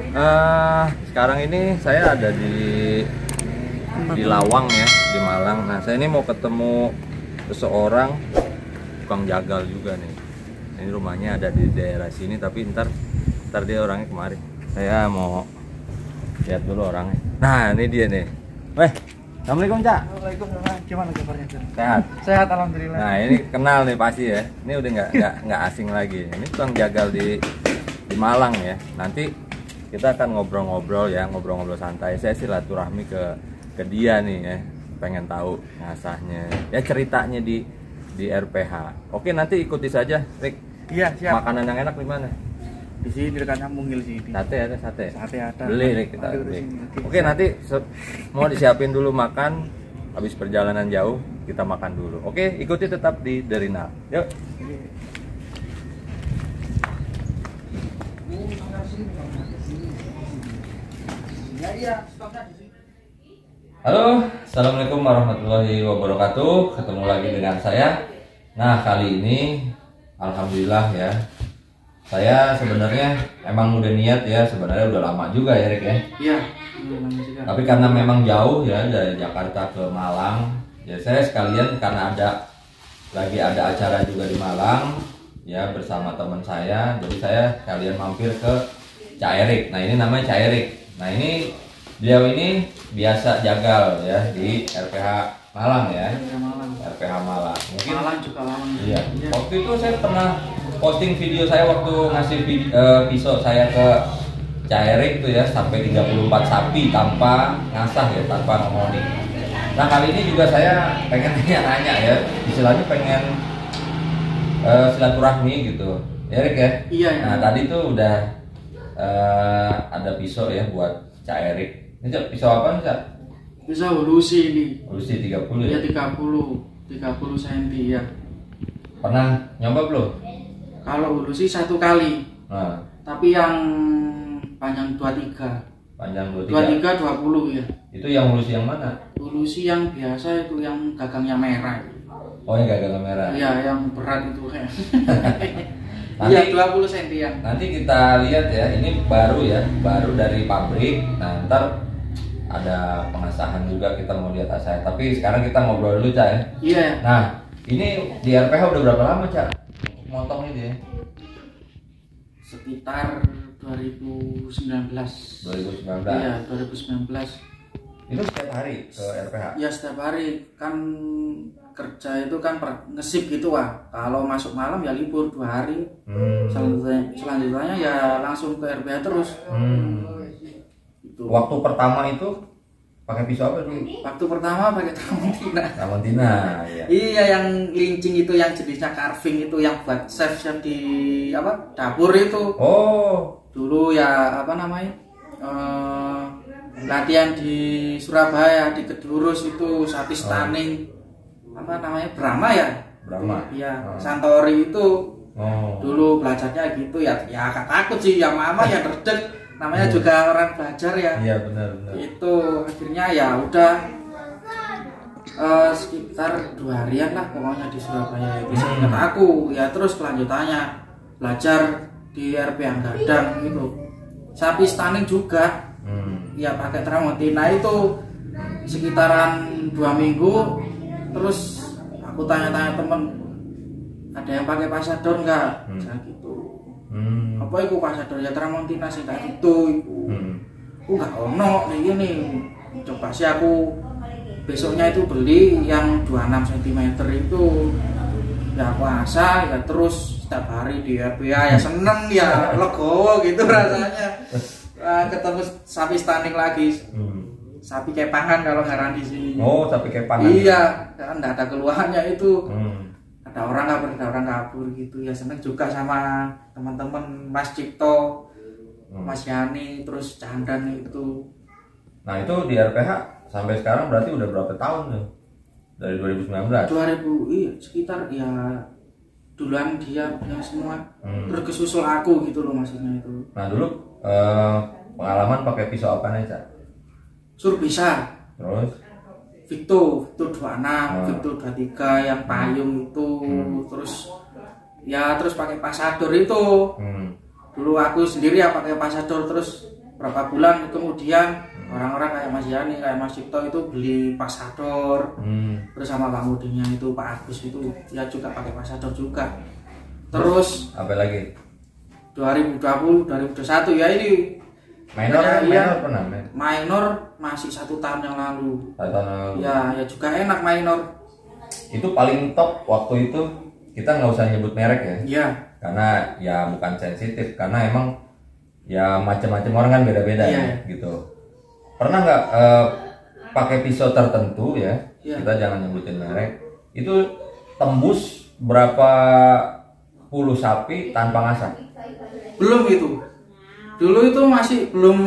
Sekarang ini saya ada di Lawang ya, di Malang. Nah, saya ini mau ketemu seseorang tukang jagal juga nih. Ini rumahnya ada di daerah sini, tapi ntar dia orangnya kemari. Saya mau lihat dulu orangnya. Nah, ini dia nih. Weh, assalamualaikum Cak. Waalaikumsalam. Gimana kabarnya Cak? Sehat. Sehat alhamdulillah. Nah, ini kenal nih pasti ya. Ini udah nggak asing lagi. Ini tukang jagal di Malang ya. Nanti kita akan ngobrol-ngobrol ya, ngobrol-ngobrol santai. Saya silaturahmi ke dia nih ya. Pengen tahu ngasahnya. Ya ceritanya di RPH. Oke, nanti ikuti saja, Rick. Iya, siap. Makanan yang enak di mana? Di sini dekatnya Mungil sini. Sate ada sate. Sate ada. Beli Rick, kita Aduh, beli. sini. Oke, nanti mau disiapin dulu makan. Habis perjalanan jauh kita makan dulu. Oke, ikuti tetap di Derinal. Yuk. Halo, assalamualaikum warahmatullahi wabarakatuh. Ketemu lagi dengan saya. Nah, kali ini alhamdulillah ya. Saya sebenarnya emang udah niat ya, sebenarnya udah lama juga ya Rick ya. Iya, lama juga. Tapi karena memang jauh ya dari Jakarta ke Malang, ya saya sekalian karena lagi ada acara juga di Malang ya bersama teman saya. Jadi saya sekalian mampir ke Cak Erik. Nah, ini namanya Cak Erik. Nah, ini beliau ini biasa jagal ya di RPH Malang ya. RPH Malang. Mungkin Malang juga lama. iya. Waktu itu saya pernah posting video saya waktu ngasih pisau saya ke Cak Erik itu ya, sampai 34 sapi tanpa ngasah ya, tanpa ngomongin. Nah, kali ini juga saya pengen nanya ya, istilahnya pengen silaturahmi gitu. Erik ya? Iya, ya. Nah, tadi tuh udah ada pisau ya buat Cak Erik. Ini Cak, pisau apa nih Cak? Bisa Lucy ini. Lucy 30 ya? Ya 30 cm ya. Pernah nyoba belum? Kalau Lucy satu kali. Nah, Tapi yang panjang 23. panjang 23. 20 ya. Itu yang Lucy yang mana? Lucy yang biasa itu yang gagangnya merah. Oh, yang gagal merah. Iya, yang berat itu. Nanti- Iya, 20 cm ya. Nanti kita lihat ya, ini baru ya, baru dari pabrik. Nah, ntar ada pengasahan juga, kita mau lihat asanya. Tapi sekarang kita ngobrol dulu Cak ya. Iya. Nah, ini di RPH udah berapa lama Cak? Motong ini ya? Sekitar 2019. 2019. Iya, 2019. Itu setiap hari ke RPH? Ya setiap hari kan kerja itu kan ngesip gitu kalau masuk malam ya libur 2 hari. Selanjutnya ya langsung ke RPH terus. Itu. Waktu pertama itu pakai pisau apa dulu? Waktu pertama pakai Tramontina. Tramontina, ya. Iya, yang lincing itu, yang jenisnya carving itu, yang buat chef di dapur itu. Oh, Dulu ya latihan di Surabaya di Kedurus itu sapi stunning Brahma ya. Brahma. Iya, Santori itu. Oh. Dulu belajarnya gitu ya agak takut sih ya, mama ya redek, namanya juga orang belajar ya. Iya, benar. Itu akhirnya ya udah sekitar 2 harian lah pokoknya di Surabaya itu. Ingat aku ya, terus kelanjutannya belajar di RPH Gadang gitu, sapi stunning juga. Ya pakai Tramontina itu sekitaran 2 minggu. Terus aku tanya-tanya temen, ada yang pakai pasador nggak? Saya gitu. Apa itu pasador? Ya Tramontina sih kayak gitu. Nggak ono nih gini. Coba sih aku besoknya itu beli yang 26 cm itu. Ya aku asah ya, terus setiap hari di RPH ya seneng ya, legowo gitu rasanya. Ketemu sapi stunning lagi. Sapi kepangan kalau ngaran di sini. Oh, sapi kepangan. Iya, kan enggak ada keluhannya itu. Ada orang kabur gitu ya, seneng juga sama teman-teman Mas Cipto, Mas Yani, terus Candan itu. Nah, itu di RPH sampai sekarang berarti udah berapa tahun tuh? Dari 2019. 2000, iya, sekitar ya duluan dia semua. Terus kesusul aku gitu loh maksudnya itu. Nah, dulu pengalaman pakai pisau apa nih Cak? Surbisa. Terus Victo 26, Victo 23 yang payung itu. Terus pakai pasador itu. Dulu aku sendiri ya pakai pasador, terus berapa bulan kemudian orang-orang kayak Mas Yani, kayak Mas Cipto itu beli pasador bersama pamudinya itu Pak Agus itu ya juga pakai pasador juga. Terus apa lagi? 2020 2021 ya ini Minor pernah minor masih 1 tahun yang lalu. 1 tahun yang lalu. Ya juga enak minor. Itu paling top waktu itu, kita nggak usah nyebut merek ya. Iya. Karena ya bukan sensitif, karena emang ya macam-macam orang kan beda-beda ya gitu. Pernah nggak pakai pisau tertentu ya? Kita jangan nyebutin merek. Itu tembus berapa puluh sapi tanpa ngasah? Belum itu. Dulu itu masih belum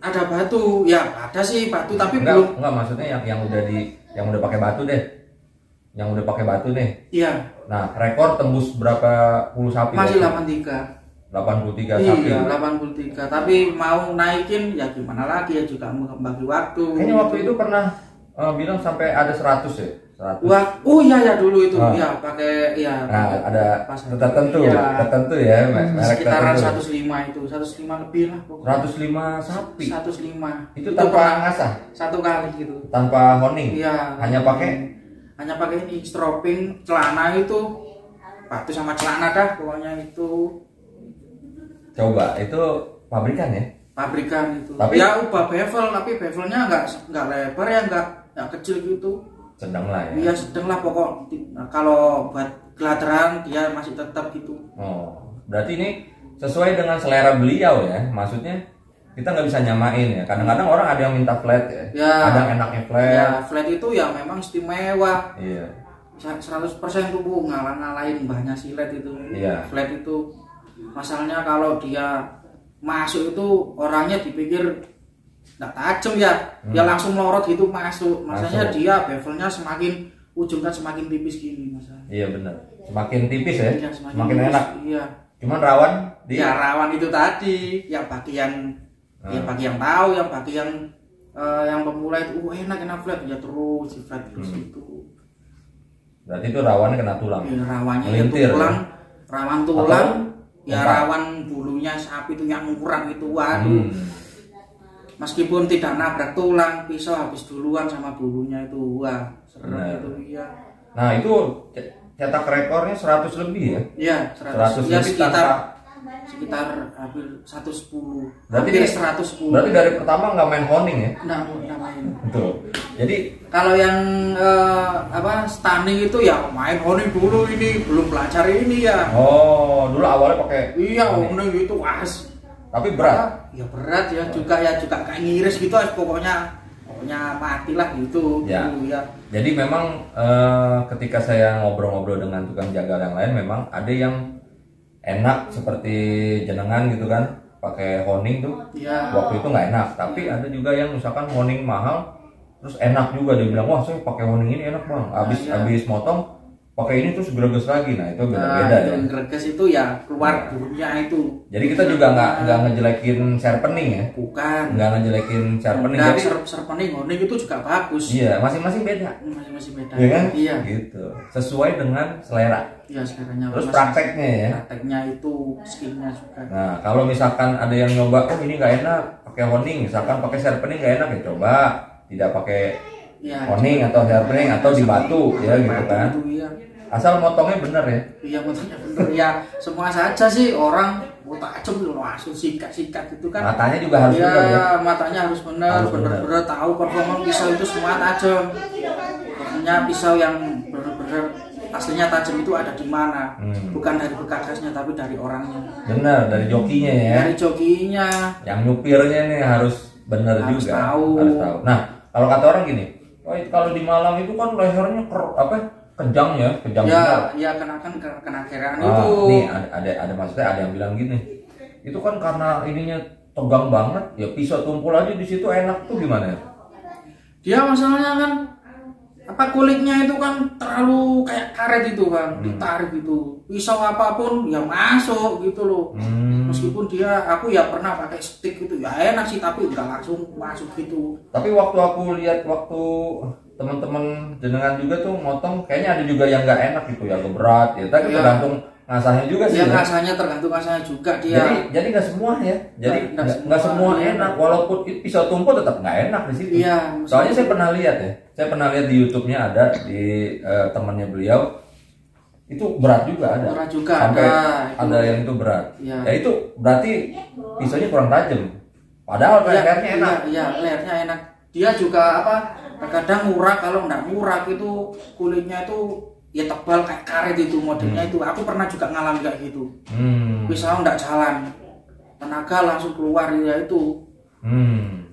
ada batu. Ya ada sih batu tapi belum. Enggak, maksudnya yang udah pakai batu deh. Yang udah pakai batu deh. Iya. Nah, rekor tembus berapa puluh sapi? Masih 83. 83 sapi. Iya, 83. Tapi mau naikin ya gimana lagi ya juga bagi waktu. Kayaknya waktu itu pernah bilang sampai ada 100 ya. 100. Wah, oh iya ya dulu itu ya pakai ya. Nah, ada tertentu ya, merek sekitaran tertentu. 105 itu, 105 lebih lah pokoknya. 105 sapi. 105. Itu tanpa ngasah. Satu kali gitu. Tanpa honing. Iya. Hanya pakai ini stropping celana itu. Batu sama celana dah pokoknya itu. Coba, itu pabrikan ya? Pabrikan itu. Tapi ya ubah bevel, tapi bevelnya nggak lebar ya, nggak kecil gitu. Sedang lah ya. Iya sedang lah pokok. Kalau buat gelateran dia masih tetap gitu. Oh, berarti ini sesuai dengan selera beliau ya. Maksudnya kita nggak bisa nyamain ya. Kadang-kadang orang ada yang minta flat ya. Ada yang enaknya flat. Ya flat itu ya memang istimewa. Iya. 100% tuh Bu ngalahin mbahnya silet itu. Iya. Flat itu masalahnya kalau dia masuk itu orangnya dipikir nggak tajam ya, dia langsung melorot gitu masuk. Masalahnya dia bevelnya semakin ujung kan semakin tipis gini masalah. Iya benar. Semakin tipis ya, Iya, semakin tipis. enak. Iya. Cuman rawan Ya rawan itu tadi, yang bagi yang bagi yang tahu, yang bagi yang pemula itu enak flat ya terus di flat terus itu. Berarti itu rawannya kena tulang. Ya, rawannya Melintir, tulang, ya? rawan tulang, ya empat. rawan bulunya sapi itu yang kurang itu waduh. Meskipun tidak nabrak tulang, pisau habis duluan sama bulunya itu wah serem itu ya. Nah itu cetak rekornya 100 lebih ya? Iya 100 ya lebih sekitar hampir 110. Berarti hampir 110. Berarti dari pertama nggak main honing ya? Nah, main. Betul. Jadi kalau yang stunning itu ya main honing dulu ini belum belajar ini ya. Oh, dulu awalnya pakai honing itu as. Tapi berat. Ya berat ya juga kayak ngiris gitu pokoknya matilah gitu. Ya. Dulu, ya. Jadi memang ketika saya ngobrol-ngobrol dengan tukang jagal yang lain memang ada yang enak seperti jenengan gitu kan pakai honing tuh. Ya. Waktu itu nggak enak, tapi ada juga yang misalkan honing mahal terus enak juga, dia bilang wah saya pakai honing ini enak bang, habis motong pakai ini terus greges lagi. Nah itu beda-beda ya. Greges itu ya keluar bulunya itu. Jadi kita juga nggak ngejelekin sharpening ya. Bukan. Nggak ngejelekin sharpening. Jadi sharpening honing itu juga bagus. Iya, masing-masing beda. Masing-masing beda. Iya kan? Iya. Gitu. Sesuai dengan selera. Iya seleranya. Terus prakteknya ya. Prakteknya itu skillnya juga. Nah kalau misalkan ada yang nyoba, oh ini nggak enak pakai honing, misalkan pakai sharpening nggak enak ya coba tidak pakai honing atau sharpening atau di batu ya gitu kan. Iya. Asal motongnya bener ya. Iya motongnya bener ya. Semua saja sih orang mau tajam dulu langsung sikat itu kan. Matanya juga harus bener ya. Matanya harus bener tahu performa pisau itu semua tajam. Pokoknya pisau yang bener aslinya tajam itu ada di mana. Bukan dari bekakasnya tapi dari orangnya. Bener, dari jokinya ya. Dari jokinya. Yang nyupirnya nih harus bener harus juga. Tahu. Harus tahu. Nah kalau kata orang gini, oh kalau di Malang itu kan lehernya kejang ya. Ya kena keraan itu. Nih ada maksudnya ada yang bilang gini, itu kan karena ininya tegang banget ya, pisau tumpul aja di situ enak tuh gimana ya? Dia masalahnya kan kulitnya itu kan terlalu kayak karet itu kan, ditarik gitu. Pisau apapun ya masuk gitu loh. Meskipun aku ya pernah pakai stick gitu ya enak sih tapi nggak langsung masuk gitu. Tapi waktu aku lihat teman-teman jenengan juga tuh motong kayaknya ada juga yang nggak enak gitu ya, berat ya. Tapi tergantung ngasahnya juga sih. Ya ngasahnya tergantung ngasahnya juga dia. Jadi nggak semua ya. Jadi nggak semua enak. Walaupun pisau tumpul tetap nggak enak di situ. Iya. Soalnya saya pernah lihat ya. Saya pernah lihat di YouTube-nya ada di temannya beliau. Itu berat juga ada. Berat juga sampai ada yang itu berat. Ya. Ya itu berarti pisaunya kurang tajam. Padahal lehernya enak. Iya, lehernya enak. Dia juga terkadang murah, kalau nggak murah itu kulitnya itu ya tebal kayak karet itu modelnya itu. Aku pernah juga ngalamin kayak gitu. Pisau nggak jalan, tenaga langsung keluar ya itu.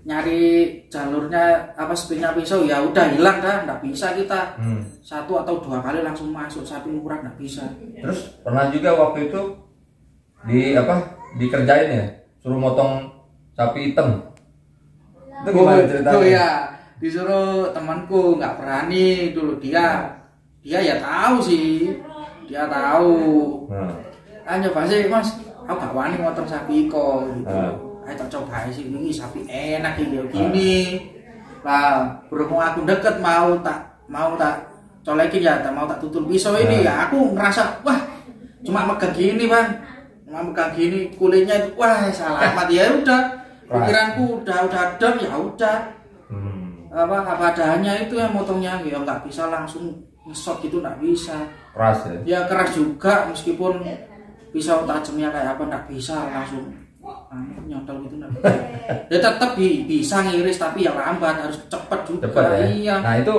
Nyari jalurnya spinnya pisau ya udah hilang dah, nggak bisa kita. 1 atau 2 kali langsung masuk, sapi murah nggak bisa. Terus pernah juga waktu itu dikerjain ya, suruh motong sapi hitam. Itu gimana ceritanya? Oh ya, disuruh temanku nggak berani dulu, dia ya tahu sih, dia tahu. Hanya pasti Mas, aku gak wani motong sapi kok gitu. Ayo tak coba sih, ini sapi enak gini. Lah, berhubung aku deket mau tak colekin ya, mau tak tutul pisau ini ya, aku ngerasa wah cuma megang gini bang, kulitnya itu wah selamat ya udah. Pikiranku udah dam ya udah. Apa adanya itu yang motongnya ya nggak bisa langsung ngesot gitu, nggak bisa. Keras ya? Ya keras juga, meskipun pisau tajamnya kayak apa nggak bisa langsung nyodol gitu nggak bisa. Ya tetap bisa ngiris tapi ya lambat, harus cepet juga. Cepet ya? Iya. Nah itu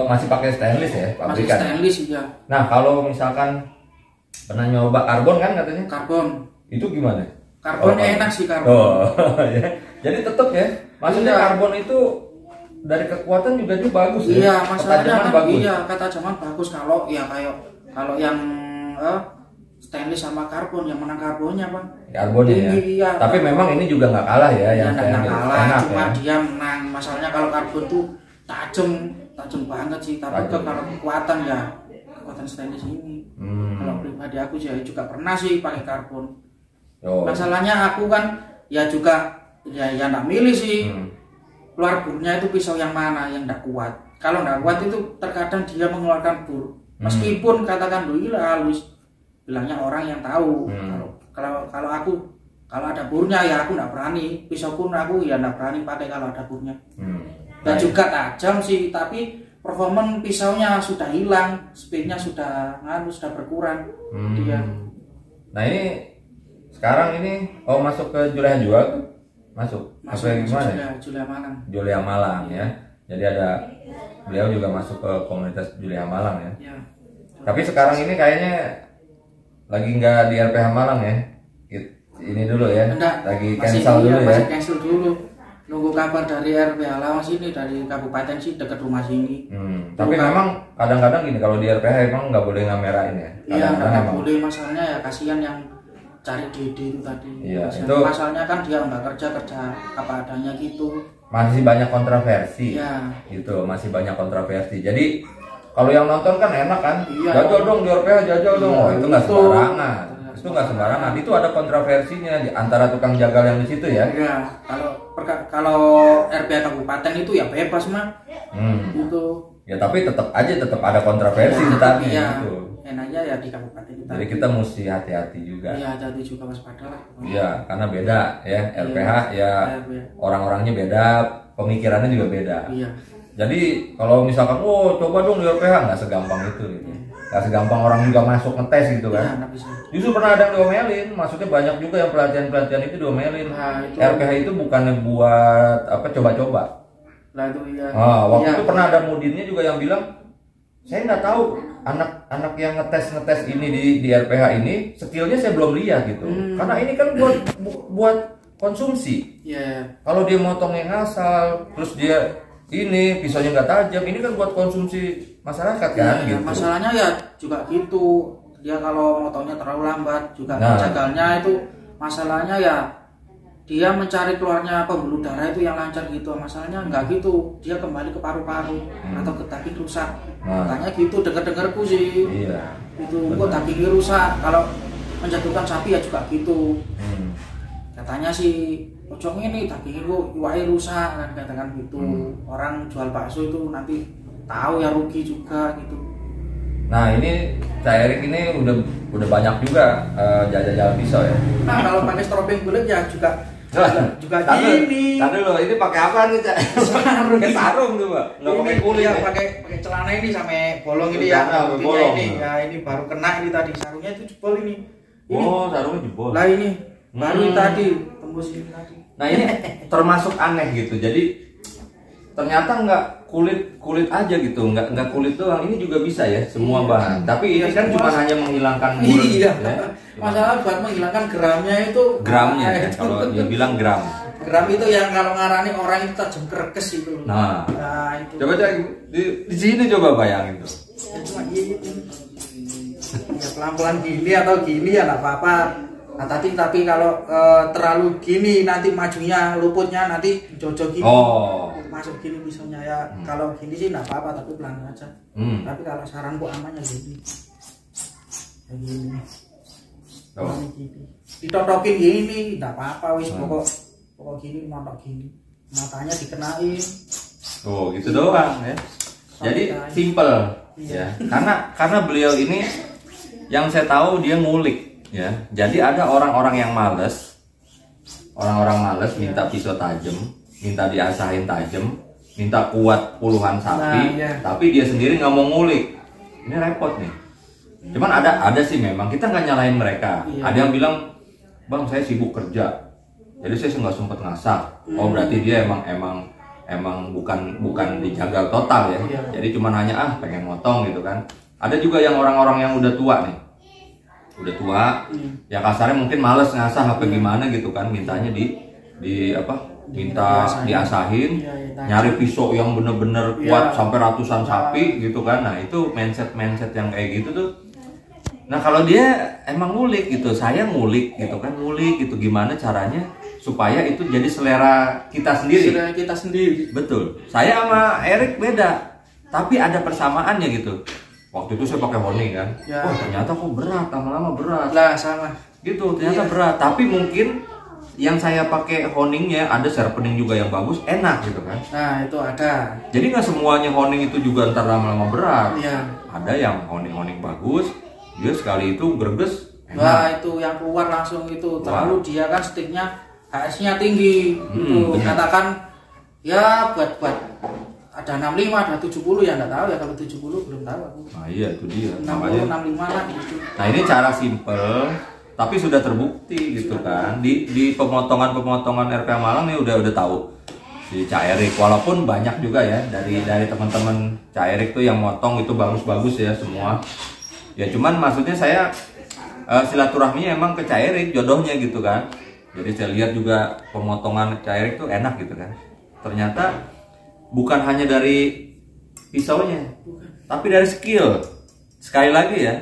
masih pakai stainless ya pabrikan? Masih stainless ya. Nah kalau misalkan pernah nyoba karbon kan katanya? Karbon. Itu gimana? Karbon enak sih karbon. Ya. Jadi tetap ya, maksudnya karbon itu dari kekuatan juga dia bagus ya. Iya, masalahnya kan bagus. Iya, ketajaman bagus kalau yang stainless sama karbon, yang menang karbonnya bang. Karbonnya ya. Iya. Tapi memang ini juga nggak kalah ya yang nggak kalah, enak, cuma ya. dia menang. Masalahnya kalau karbon tuh tajam banget sih, tapi kalau kekuatan stainless ini. Kalau pribadi aku juga pernah sih pakai karbon. Masalahnya aku kan ya juga ya nggak milih sih. Keluar burnya itu pisau yang mana yang nggak kuat. Kalau nggak kuat itu terkadang dia mengeluarkan bur. Meskipun katakan dulu halus, bilangnya orang yang tahu. Kalau aku ada burnya ya aku nggak berani. Pisau pun aku ya nggak berani pakai kalau ada burnya. Dan juga tajam sih, tapi performa pisaunya sudah hilang, speednya sudah berkurang. Dia. Nah ini sekarang ini masuk ke Juleha Jual tuh? Masuk gimana? Juleha Malang ya. Jadi beliau juga masuk ke komunitas Juleha Malang ya. Tapi sekarang ini kayaknya lagi nggak di RPH Malang ya. Ini dulu ya. Lagi cancel dulu ya. Masih cancel dulu. Nunggu kabar dari RPH Lawas ini, dari kabupaten sih dekat rumah sini. Tapi memang kadang-kadang gini, kalau di RPH emang nggak boleh ngamerain ya. Iya, nggak boleh, masalahnya ya kasihan yang cari DD itu tadi. Iya, itu masalahnya kan dia nggak kerja apa adanya gitu. Masih banyak kontroversi. Iya. Gitu, masih banyak kontroversi. Jadi kalau yang nonton kan enak kan? Iya. Jajal dong di RPH, jajal dong. Itu nggak sembarangan. Itu nggak sembarangan. Itu ada kontroversinya di antara tukang jagal yang di situ ya. Iya. Kalau RPH kabupaten itu ya bebas mah. Itu. Ya tapi tetap ada kontroversi tadi gitu. Enaknya ya di kabupaten kita. Jadi kita mesti hati-hati juga. Iya, hati-hati juga, waspada lah. Iya, karena beda ya. RPH ya orang-orangnya beda, pemikirannya juga beda. Iya. Jadi kalau misalkan coba dong di RPH, nggak segampang itu gitu. Nggak segampang orang juga masuk ngetes gitu kan. Iya, bisa. Justru pernah ada yang diomelin, maksudnya banyak juga yang pelatihan itu diomelin. RPH itu bukannya buat coba-coba. Lah itu iya. Waktu itu pernah ada mudirnya juga yang bilang, saya nggak tahu anak yang ngetes ini di RPH ini skillnya saya belum lihat gitu. Karena ini kan buat konsumsi. Iya. Kalau dia motongnya ngasal, terus dia ini pisaunya nggak tajam, ini kan buat konsumsi masyarakat kan gitu. Masalahnya ya juga gitu. Dia kalau motongnya terlalu lambat juga jagalnya itu masalahnya ya dia mencari keluarnya pembuluh darah itu yang lancar gitu. Masalahnya nggak gitu, dia kembali ke paru-paru atau ke daging rusak. Makanya gitu dengar-dengarku sih. Iya. Itu kok dagingnya rusak. Kalau menjatuhkan sapi ya juga gitu. Katanya sih pocong ini dagingnya kok iwai rusak kan, katakan gitu. Orang jual bakso itu nanti tahu ya rugi juga gitu. Nah ini Cak Erik ini udah banyak juga jajal pisau ya. Nah kalau pakai stroping bulat ya juga gini. Tadi lo ini pakai apa nih Cak? Sarung. Pakai sarung tuh Pak. Nggak pakai kulit ya, ya? pakai celana ini sampai bolong ini ya. Bolong. Ini ya ini baru kena ini tadi sarungnya itu jebol ini. Oh sarungnya jebol. Lah ini baru tadi tembus ini tadi. Nah ini termasuk aneh gitu. Jadi ternyata nggak kulit aja gitu, nggak kulit doang. Ini juga bisa ya semua bahan. Tapi ini kan cuma hanya menghilangkan mur. Iya. Ya. Masalah buat menghilangkan gramnya itu. Gramnya ya, kalau dia bilang gram. Gram itu yang kalau ngarani orang itu tajam kerekes itu. Nah itu. coba Cak di sini coba bayangin tuh. Ya, cuma gitu. Ya pelan-pelan gini atau gini ya nggak apa-apa. Nah, tapi kalau terlalu gini nanti majunya luputnya nanti jojo gini. Oh. Masuk gini pisaunya ya. Kalau gini sih nggak apa-apa tapi pelan aja. Tapi kalau saranku amannya gini. Kayak gini. Oh. Gini. Ditotokin gini nggak apa-apa wis pokok gini nontok gini. Matanya dikenain. Oh gitu doang ya. Jadi simple ya. Karena beliau ini yang saya tahu dia ngulik. Ya, jadi ada orang-orang yang males, minta pisau tajam, minta diasahin tajam, minta kuat puluhan sapi, tapi dia sendiri nggak mau ngulik. Ini repot nih. Cuman ada sih memang kita nggak nyalahin mereka. Ada yang bilang, bang saya sibuk kerja, jadi saya nggak sempet ngasah. Oh berarti dia emang bukan dijagal total ya. Jadi cuman hanya pengen motong gitu kan. Ada juga yang orang-orang yang udah tua nih. Udah tua, ya kasarnya mungkin males ngasah apa gimana gitu kan, mintanya minta diasahin, nyari pisau yang bener-bener kuat sampai ratusan sapi gitu kan. Nah itu mindset yang kayak gitu tuh. Nah kalau dia emang ngulik gitu, saya ngulik gitu kan, ngulik gitu gimana caranya supaya itu jadi selera kita sendiri. Selera kita sendiri. Betul. Saya sama Erik beda, tapi ada persamaannya gitu. Waktu itu saya pakai honing kan, ternyata kok berat, lama-lama berat. Lah sama. Gitu, ternyata berat. Tapi mungkin yang saya pakai honingnya ada sharpening juga yang bagus, enak gitu kan. Nah itu ada. Jadi nggak semuanya honing itu juga ntar lama-lama berat. Iya. Ada yang honing bagus, dia sekali itu greges. Wah itu yang keluar langsung itu. Terlalu dia kan sticknya HS-nya tinggi. Katakan ya buat ada 65, ada 70 ya nggak tahu ya, kalau 70 belum tahu aku. Nah iya itu dia. 60, 65 lah gitu. Nah ini cara simple tapi sudah terbukti gitu kan. Di pemotongan RPA Malang nih udah tahu si Cak Erik. Walaupun banyak juga ya dari teman-teman Cak Erik tuh yang motong itu bagus-bagus ya semua. Ya cuman maksudnya saya silaturahminya emang ke Cak Erik jodohnya gitu kan. Jadi saya lihat juga pemotongan Cak Erik tuh enak gitu kan. Ternyata bukan hanya dari pisaunya, tapi dari skill. Sekali lagi ya,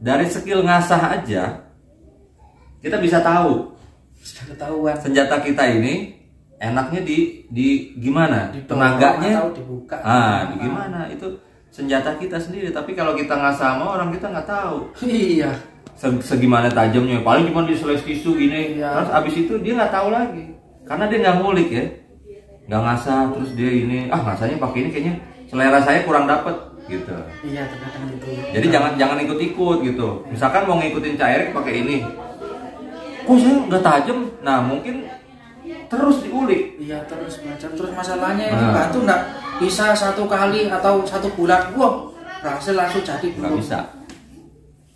dari skill ngasah aja kita bisa tahu. Sudah ketahuan. Senjata kita ini enaknya di gimana? Tenaganya dibuka. Di gimana? Itu senjata kita sendiri. Tapi kalau kita ngasah sama orang kita nggak tahu. Iya. Segimana tajamnya? Paling cuma diseles tisu gini. Terus abis itu dia nggak tahu lagi, karena dia nggak ngulik ya. Nggak ngasah, terus dia ini ngasahnya pakai ini kayaknya selera saya kurang dapet gitu. Iya terkadang gitu. Jadi jangan ikut-ikut gitu. Misalkan mau ngikutin Cak Erik pakai ini, kok saya nggak tajam? Nah mungkin terus diulik. Iya terus belajar. Terus masalahnya ini batu nggak bisa satu kali atau satu bulan berhasil langsung jadi. Nggak bisa.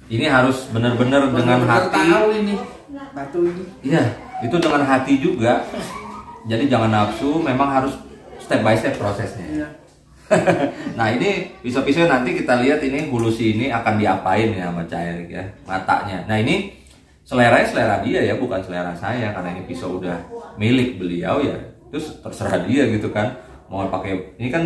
Ini harus benar-benar dengan hati. Tahu ini batu ini. Iya itu dengan hati juga. Jadi jangan nafsu, memang harus step by step prosesnya. Iya. Nah ini pisau-pisau nanti kita lihat ini hulusi ini akan diapain ya sama Cak Erik ya, matanya. Nah ini selera dia ya, bukan selera saya, karena ini pisau udah milik beliau ya. Terus terserah dia gitu kan, mau pakai ini kan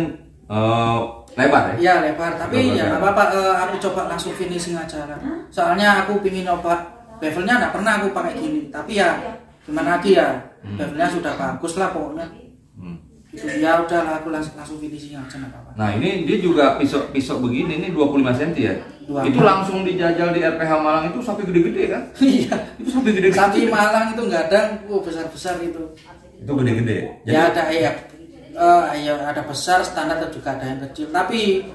lebar ya? Iya lebar, tapi ya nggak apa-apa. Aku coba langsung finishing aja lah. Soalnya aku pingin nyoba bevelnya, nggak pernah aku pakai gini. Tapi ya gimana lagi ya, bevelnya sudah bagus lah pokoknya. Itu ya udahlah aku langsung finishing aja nggak apa-apa. Nah ini dia juga pisau begini, ini 25 cm ya. Itu langsung dijajal di RPH Malang itu sampai gede-gede kan? Iya. Itu sampai gede-gede. Sapi Malang itu nggak ada, besar-besar itu. Itu gede-gede. Jadi, ya ada besar standar dan juga ada yang kecil. Tapi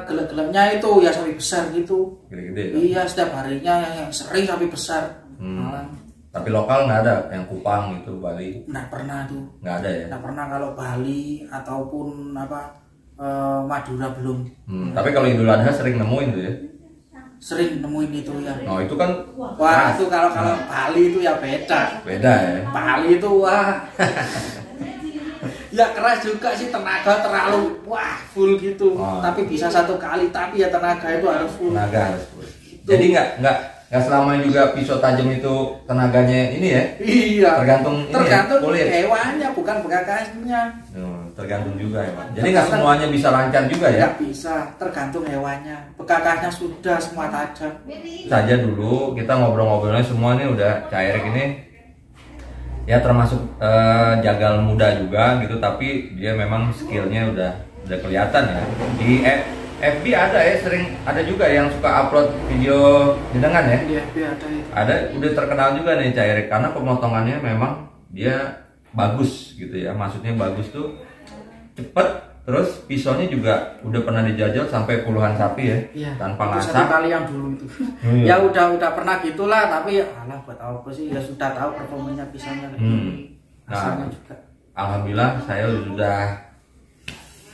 gelek-geleknya itu ya sapi besar gitu. Gede-gede kan? Iya, setiap harinya yang sering sapi besar. Malang. Tapi lokal nggak ada yang Kupang itu Bali? Nggak pernah tuh. Nggak ada ya? Nggak pernah kalau Bali ataupun Madura belum. Tapi kalau Idul Adha sering nemuin tuh ya? Sering nemuin itu ya. Oh itu kan Wah itu kalau Bali itu ya beda. beda ya? Bali itu wah. Ya keras juga sih, tenaga terlalu full gitu. Tapi bisa satu kali, tapi ya tenaga itu harus full. Tenaga harus full. Jadi nggak selama juga pisau tajam itu tenaganya ini ya? Iya. Tergantung kulit. Hewannya bukan bekakasnya. Tergantung juga ya Pak. Jadi nggak semuanya bisa lancar juga ya? Nggak bisa, tergantung hewannya. Bekakasnya sudah semua tajam. Saja dulu kita ngobrol-ngobrolnya semua nih udah Cak Erik ini ya termasuk jagal muda juga gitu, tapi dia memang skillnya udah kelihatan ya. Di FB ada ya, sering ada juga yang suka upload video jenengan ya. Di FB ada itu. Ada, udah terkenal juga nih Cak Erik karena pemotongannya memang dia bagus gitu ya. Maksudnya bagus tuh cepet, terus pisaunya juga udah pernah dijajal sampai puluhan sapi ya, iya, tanpa ngasak. ngasak. Satu kali yang dulu itu. Ya udah pernah gitulah, tapi alah buat apa sih, ya sudah tahu performanya pisaunya. Nah, juga. Alhamdulillah saya sudah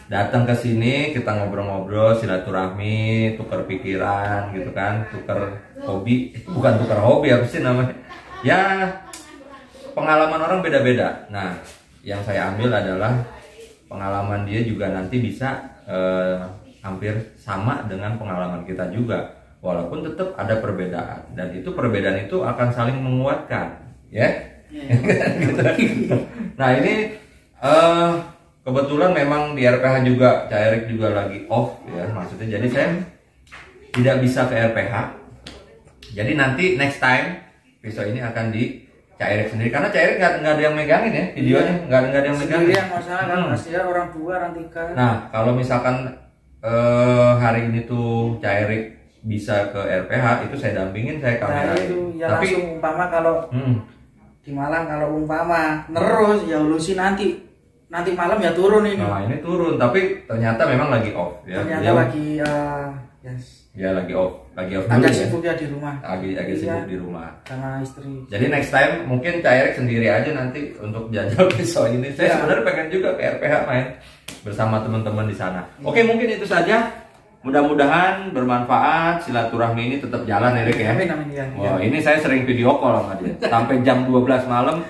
datang ke sini, kita ngobrol-ngobrol, silaturahmi, tukar pikiran gitu kan, tukar hobi, bukan tukar hobi apa sih namanya? Ya pengalaman orang beda-beda. Nah, yang saya ambil adalah pengalaman dia juga nanti bisa hampir sama dengan pengalaman kita juga, walaupun tetap ada perbedaan, dan itu perbedaan itu akan saling menguatkan, ya. Gitu. Nah ini kebetulan memang di RPH juga Cak Erik juga lagi off ya, maksudnya jadi saya tidak bisa ke RPH, jadi nanti next time pisau ini akan di Cak Erik sendiri, karena Cak Erik nggak ada yang megangin ya videonya, nggak ada yang megangin. Sendiri yang masalah kan masih orang dua, orang tiga. Nah kalau misalkan hari ini tuh Cak Erik bisa ke RPH, itu saya dampingin, saya kamera. Nah, itu ya tapi langsung umpama kalau di Malang, kalau umpama terus ya lusi nanti malam ya turun ini. Nah ini turun, tapi ternyata memang lagi off ya. Ternyata lagi ya lagi off dulu agak ya. sibuk ya di rumah. Agak sibuk di rumah sama istri. Jadi next time mungkin Cak Erik sendiri aja nanti untuk jajal pisau ini. Saya sebenarnya pengen juga ke RPH main bersama teman-teman di sana. Oke, mungkin itu saja. Mudah-mudahan bermanfaat, silaturahmi ini tetap jalan Erik ya. Amin ya. Wah, ini saya sering video call sama dia. Sampai jam 12 malam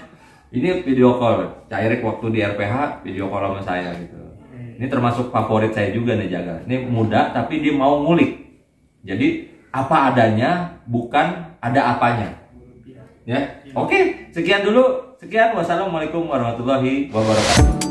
ini video call. Cak Erik waktu di RPH video call sama saya gitu. Ini termasuk favorit saya juga nih Jaga. Ini muda tapi dia mau ngulik. Jadi apa adanya, bukan ada apanya. Ya. Oke, sekian dulu. Sekian. Wassalamualaikum warahmatullahi wabarakatuh.